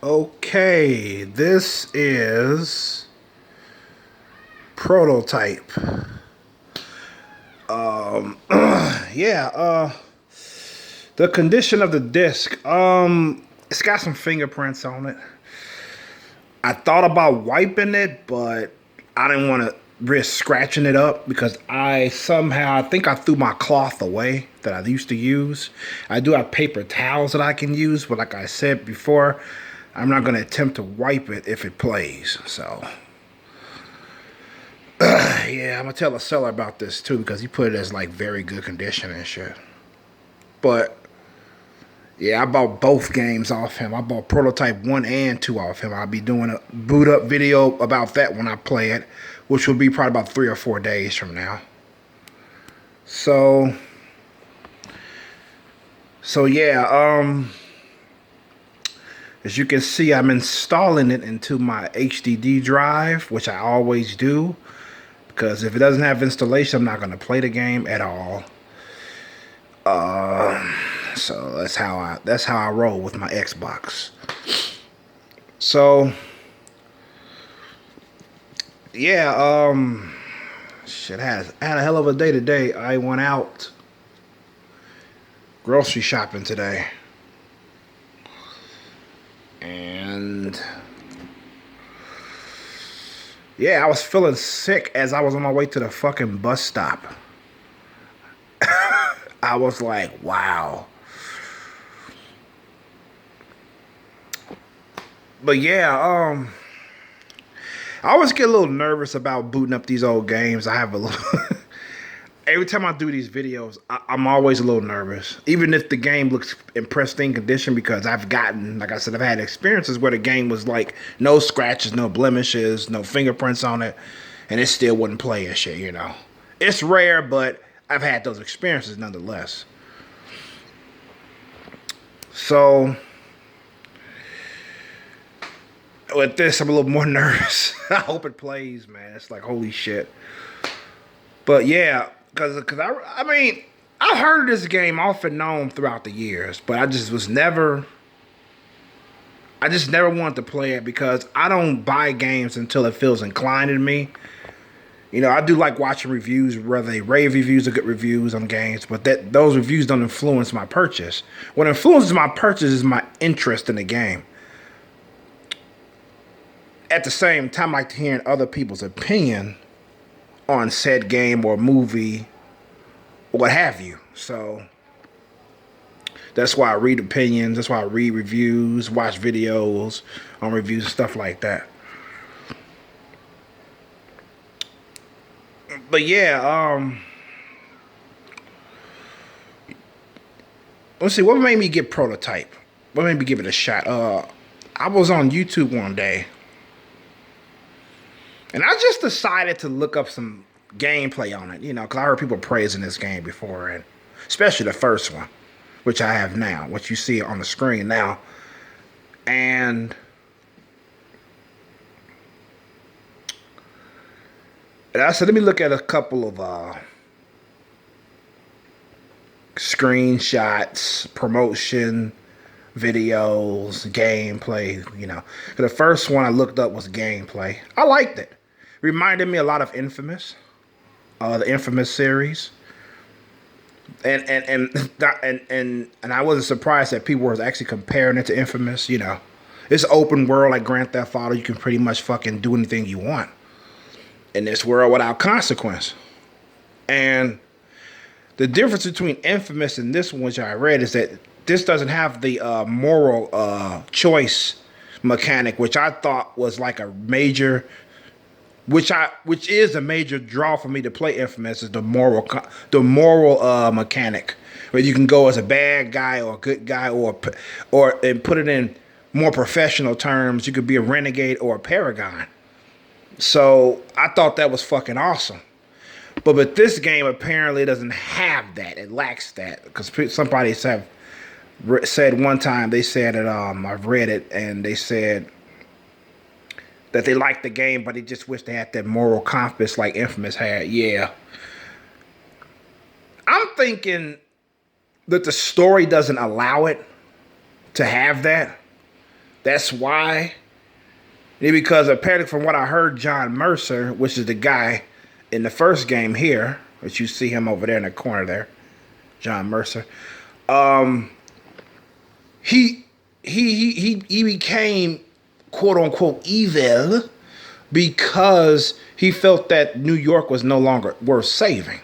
Okay, this is prototype. Yeah, the condition of the disc. It's got some fingerprints on it. I thought about wiping it, but I didn't want to risk scratching it up because I think I threw my cloth away that I used to use. I do have paper towels that I can use, but like I said before, I'm not going to attempt to wipe it if it plays. So, yeah, I'm going to tell the seller about this too because he put it as like very good condition and shit. But yeah, I bought both games off him. I bought Prototype 1 and 2 off him. I'll be doing a boot up video about that when I play it, which will be probably about 3 or 4 days from now. So, so, as you can see, I'm installing it into my HDD drive, which I always do, because if it doesn't have installation, I'm not going to play the game at all. So that's how I roll with my Xbox. So yeah, shit had a hell of a day today. I went out grocery shopping today, and yeah, I was feeling sick as I was on my way to the fucking bus stop. I was like, wow. But yeah, I always get a little nervous about booting up these old games. I have a little. Every time I do these videos, I'm always a little nervous, even if the game looks in pristine condition, because I've gotten, like I said, I've had experiences where the game was like no scratches, no blemishes, no fingerprints on it, and it still wouldn't play and shit. It's rare, but I've had those experiences nonetheless. So with this, I'm a little more nervous. I hope it plays, man. It's like holy shit. But yeah, because I mean, I heard this game off and on throughout the years, but I just never wanted to play it because I don't buy games until it feels inclined in me. I do like watching reviews, whether they rave reviews or good reviews on games, but those reviews don't influence my purchase. What influences my purchase is my interest in the game. At the same time, I like hearing other people's opinion on said game or movie, or what have you. So that's why I read opinions. That's why I read reviews, watch videos on reviews and stuff like that. But yeah, let's see. What made me get Prototype? What made me give it a shot? I was on YouTube one day, and I just decided to look up some gameplay on it. Because I heard people praising this game before, and especially the first one, which I have now, which you see on the screen now. And I said, let me look at a couple of screenshots, promotion, videos, gameplay. The first one I looked up was gameplay. I liked it. Reminded me a lot of Infamous, the Infamous series. And I wasn't surprised that people were actually comparing it to Infamous. It's open world like Grand Theft Auto. You can pretty much fucking do anything you want in this world without consequence. And the difference between Infamous and this one, which I read, is that this doesn't have the moral choice mechanic, which I thought was like a major, which is a major draw for me to play Infamous, is the moral mechanic, where you can go as a bad guy or a good guy, or and put it in more professional terms, you could be a renegade or a paragon. So I thought that was fucking awesome. But this game apparently doesn't have that. It lacks that. Because somebody said one time, they said it, I've read it, and they said that they liked the game, but they just wish they had that moral compass like Infamous had. Yeah. I'm thinking that the story doesn't allow it to have that. That's why. Because apparently, from what I heard, John Mercer, which is the guy in the first game here, which you see him over there in the corner there, John Mercer, he he became quote unquote evil because he felt that New York was no longer worth saving.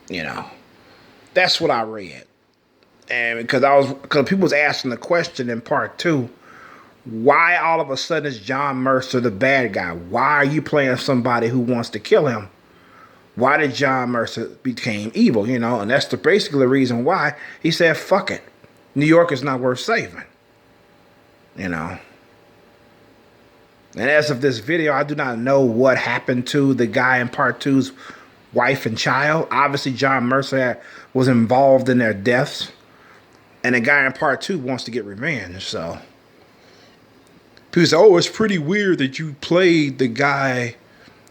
You know, that's what I read, and because people was asking the question in part two, why all of a sudden is John Mercer the bad guy? Why are you playing somebody who wants to kill him? Why did John Mercer became evil? You know, and that's basically the reason why he said, "Fuck it, New York is not worth saving." You know. And as of this video, I do not know what happened to the guy in part two's wife and child. Obviously, John Mercer was involved in their deaths. And the guy in part two wants to get revenge. So people say, oh, it's pretty weird that you played the guy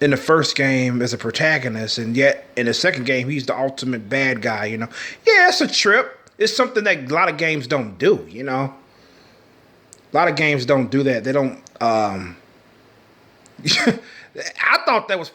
in the first game as a protagonist, and yet in the second game, he's the ultimate bad guy, you know. Yeah, it's a trip. It's something that a lot of games don't do, you know. A lot of games don't do that. They don't... I thought that was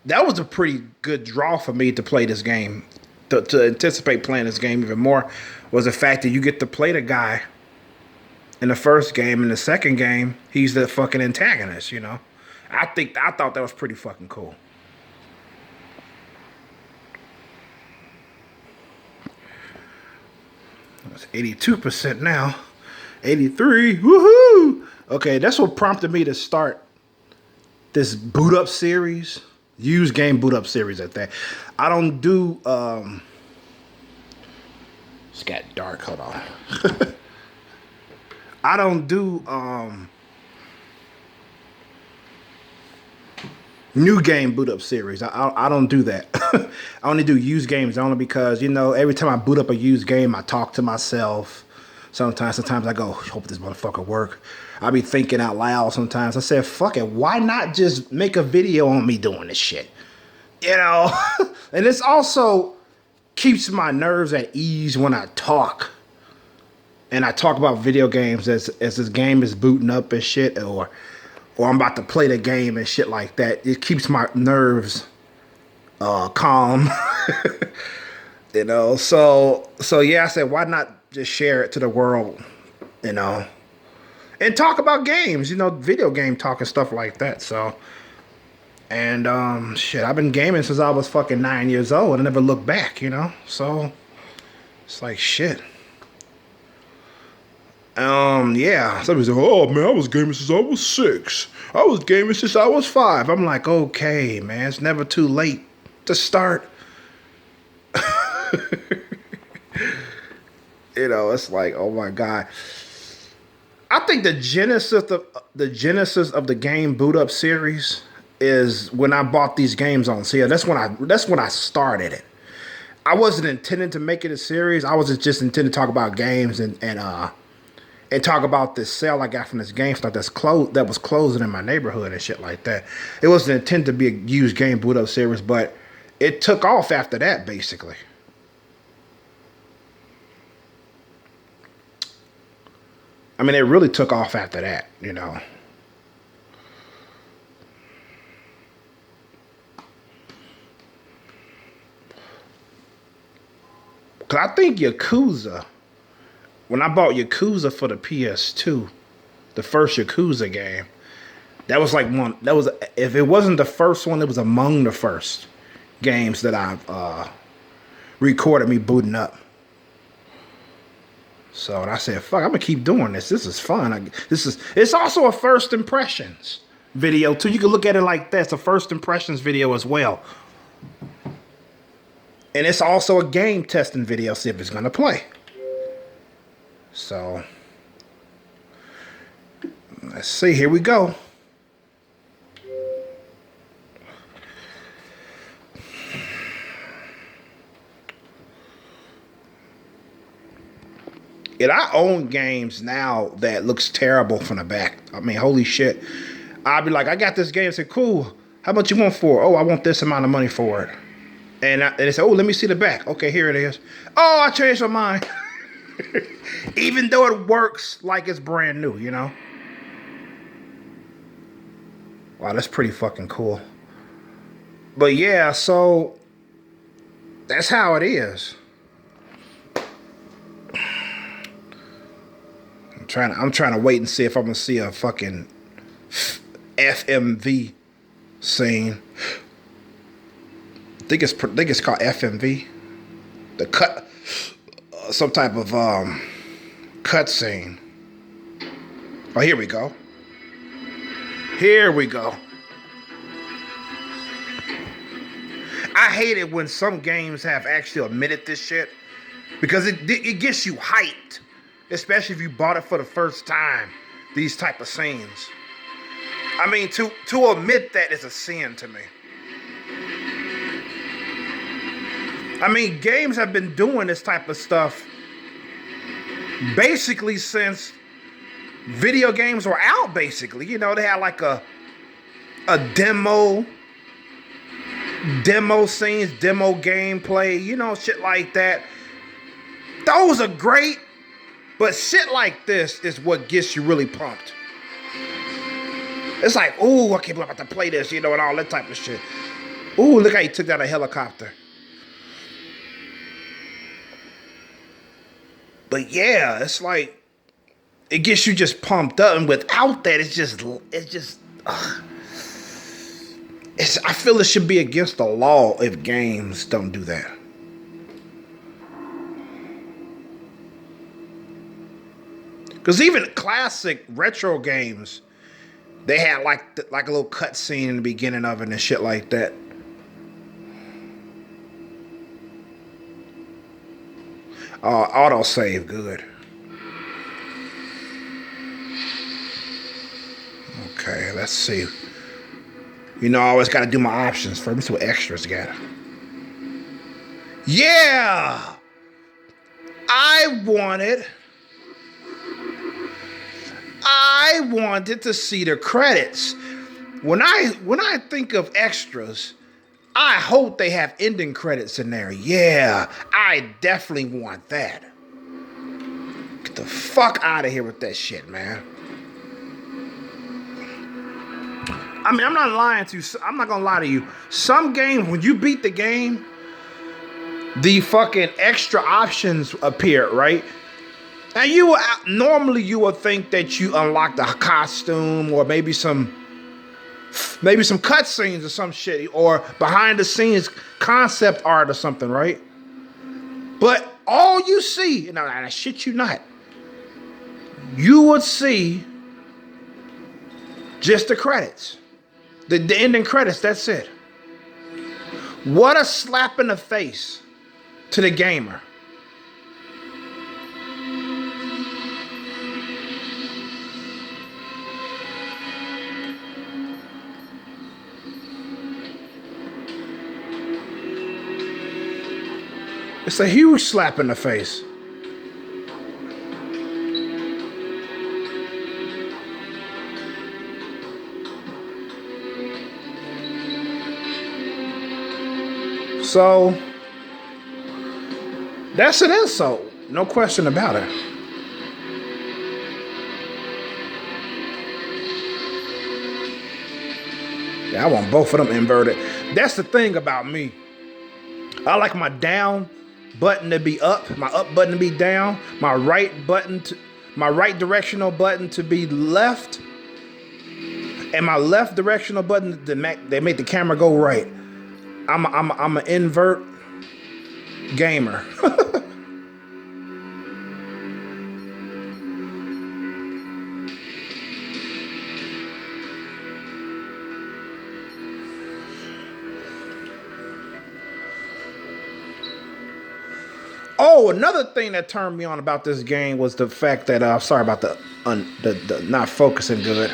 that was a pretty good draw for me to play this game, to anticipate playing this game even more, was the fact that you get to play the guy in the first game. In the second game, he's the fucking antagonist, you know. I thought that was pretty fucking cool. It's 82% now. 83. Woohoo! Okay, that's what prompted me to start this boot up series. Use game boot up series at that. I don't do it's got dark, hold on. I don't do new game boot up series. I don't do that. I only do used games only because, you know, every time I boot up a used game, I talk to myself. Sometimes I go, hope this motherfucker work. I be thinking out loud sometimes. I said, fuck it, why not just make a video on me doing this shit? You know? And this also keeps my nerves at ease when I talk. And I talk about video games as this game is booting up and shit, or I'm about to play the game and shit like that. It keeps my nerves calm. You know, so yeah, I said, why not just share it to the world, you know, and talk about games, you know, video game talk and stuff like that. So, and shit, I've been gaming since I was fucking 9 years old. I never looked back, you know. So it's like shit. Yeah. Somebody said, oh man, I was gaming since I was 6. I was gaming since I was 5. I'm like, okay, man, it's never too late to start. You know, it's like, oh my God. I think the genesis of the game boot up series is when I bought these games on sale. That's when I started it. I wasn't intending to make it a series. I was just intending to talk about games and talk about this sale I got from this GameStop that was closing in my neighborhood and shit like that. It wasn't intended to be a used game boot up series, but it took off after that, basically. I mean, it really took off after that, you know. Because I think Yakuza, when I bought Yakuza for the PS2, the first Yakuza game, that was like if it wasn't the first one, it was among the first games that I've recorded me booting up. So, and I said, fuck, I'm going to keep doing this. This is fun. It's also a first impressions video, too. You can look at it like that. It's a first impressions video as well. And it's also a game testing video, see if it's going to play. So, let's see. Here we go. And I own games now that looks terrible from the back. I mean, holy shit. I'll be like, I got this game. I say, cool. How much you want for it? Oh, I want this amount of money for it. And they say, oh, let me see the back. Okay, here it is. Oh, I changed my mind. Even though it works like it's brand new, you know? Wow, that's pretty fucking cool. But yeah, so that's how it is. I'm trying to wait and see if I'm gonna see a fucking FMV scene. I think it's called FMV. The cut, some type of cut scene. Oh, here we go. Here we go. I hate it when some games have actually admitted this shit because it gets you hyped, especially if you bought it for the first time. These type of scenes. I mean, to admit that is a sin to me. I mean, games have been doing this type of stuff basically since video games were out, basically. You know, they had like a demo scenes, demo gameplay, you know, shit like that. Those are great, but shit like this is what gets you really pumped. It's like, ooh, I can't believe I'm about to play this, you know, and all that type of shit. Ooh, look how he took down a helicopter. But yeah, it's like, it gets you just pumped up, and without that, I feel it should be against the law if games don't do that. Because even classic retro games, they had like a little cutscene in the beginning of it and shit like that. Autosave, good. Okay, let's see. You know, I always got to do my options first. Let me see what extras got. Yeah! I wanted to see the credits. When I think of extras, I hope they have ending credits in there. Yeah, I definitely want that. Get the fuck out of here with that shit, man. I mean, I'm not gonna lie to you. Some games, when you beat the game, the fucking extra options appear, right? And normally you would think that you unlocked a costume or maybe some cutscenes or some shit, or behind the scenes concept art or something, right? But all you see, and I shit you not, you would see just the credits. The ending credits, that's it. What a slap in the face to the gamer. It's a huge slap in the face. So, that's an insult. No question about it. Yeah, I want both of them inverted. That's the thing about me. I like my down button to be up, my up button to be down, my right directional button to be left, and my left directional button they make the camera go right. I'm an invert gamer. Oh, another thing that turned me on about this game was the fact that sorry about the not focusing good.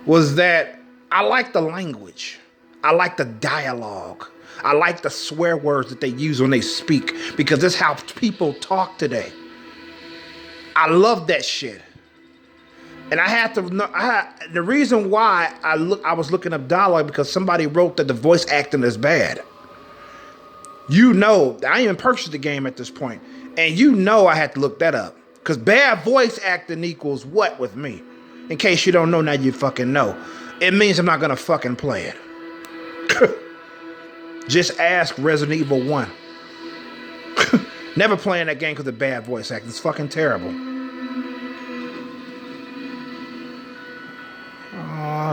Was that I like the language. I like the dialogue. I like the swear words that they use when they speak, because that's how people talk today. I love that shit. And I had to know. The reason why I was looking up dialogue because somebody wrote that the voice acting is bad. You know, I even purchased the game at this point, and you know I had to look that up. Because bad voice acting equals what with me? In case you don't know, now you fucking know. It means I'm not gonna fucking play it. Just ask Resident Evil 1. Never playing that game because of bad voice acting. It's fucking terrible.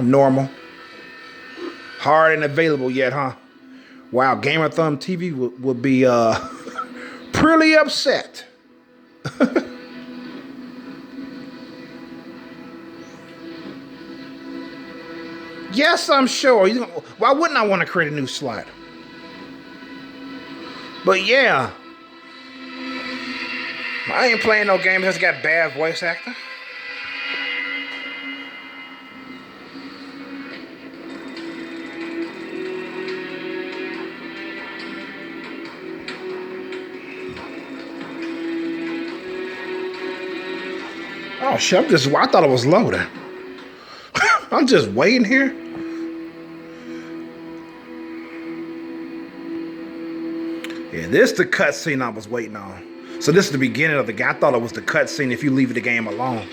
Normal. Hard and available yet, huh? Wow, Gamer Thumb TV would be pretty upset. Yes, I'm sure. Why wouldn't I want to create a new slot? But yeah, I ain't playing no game that's got bad voice acting. Oh shit, I thought it was loading. I'm just waiting here. Yeah, this is the cutscene I was waiting on. So this is the beginning of the game. I thought it was the cutscene if you leave the game alone.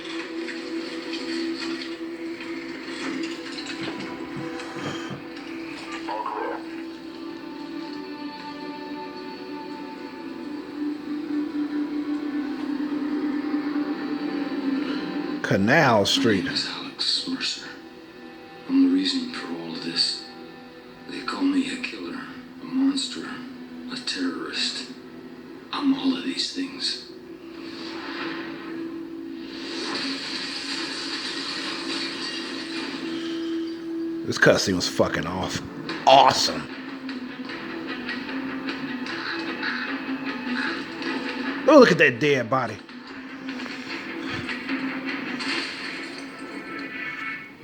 Canal Street. Alex Mercer. I'm the reason for all of this. They call me a killer, a monster, a terrorist. I'm all of these things. This cutscene was fucking awesome. Oh, look at that dead body.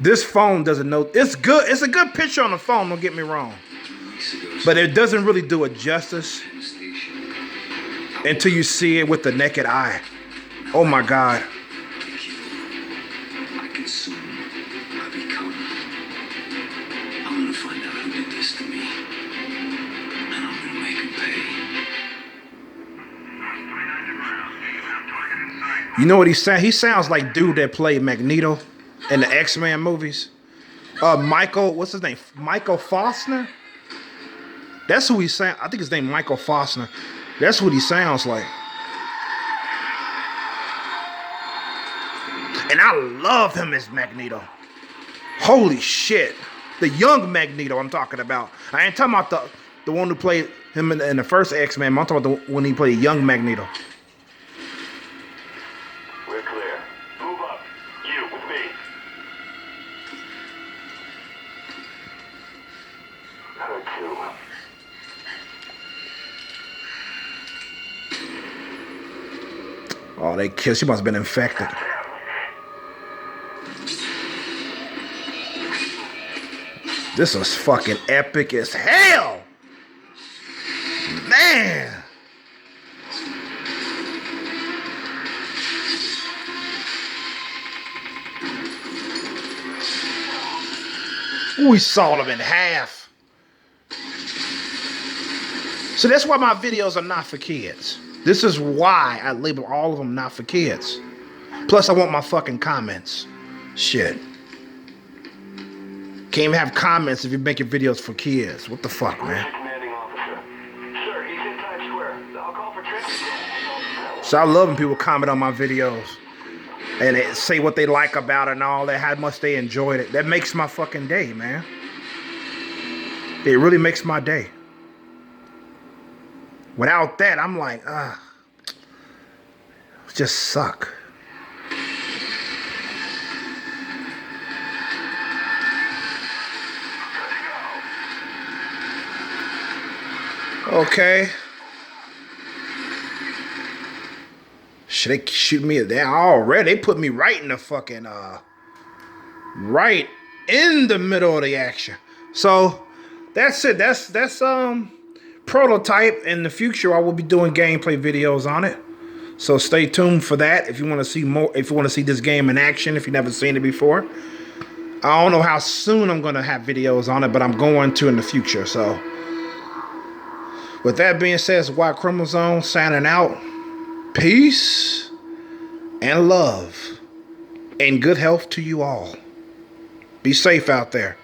This phone doesn't know. It's good. It's a good picture on the phone, don't get me wrong. But it doesn't really do it justice until you see it with the naked eye. Oh my God. I consume. I become. I'm gonna find out who did this to me. And I'm gonna make him pay. You know what he sounds? He sounds like dude that played Magneto in the X-Men movies. Michael, what's his name? Michael Fassner? That's who he sounds. I think his name Michael Fassner. That's what he sounds like. And I love him as Magneto. Holy shit. The young Magneto I'm talking about. I ain't talking about the one who played him in the first X-Men. I'm talking about when he played young Magneto. We're clear. Move up. You with me. Her too. Oh, they killed. She must have been infected. This was fucking epic as hell. Man. We sawed them in half. So that's why my videos are not for kids. This is why I label all of them not for kids. Plus, I want my fucking comments. Shit. Can't even have comments if you're making videos for kids. What the fuck, man? Commanding officer. Sir, he's in Times Square. I'll call for transport. So I love when people comment on my videos and they say what they like about it and all that, how much they enjoyed it. That makes my fucking day, man. It really makes my day. Without that, I'm like, just suck. Okay. Should they shoot me there already? They put me right in the fucking, right in the middle of the action. So, that's it. That's prototype. In the future, I will be doing gameplay videos on it. So stay tuned for that if you want to see more, if you want to see this game in action, if you've never seen it before. I don't know how soon I'm going to have videos on it, but I'm going to in the future, so With that being said, it's White Chromosome signing out. Peace and love and good health to you all. Be safe out there.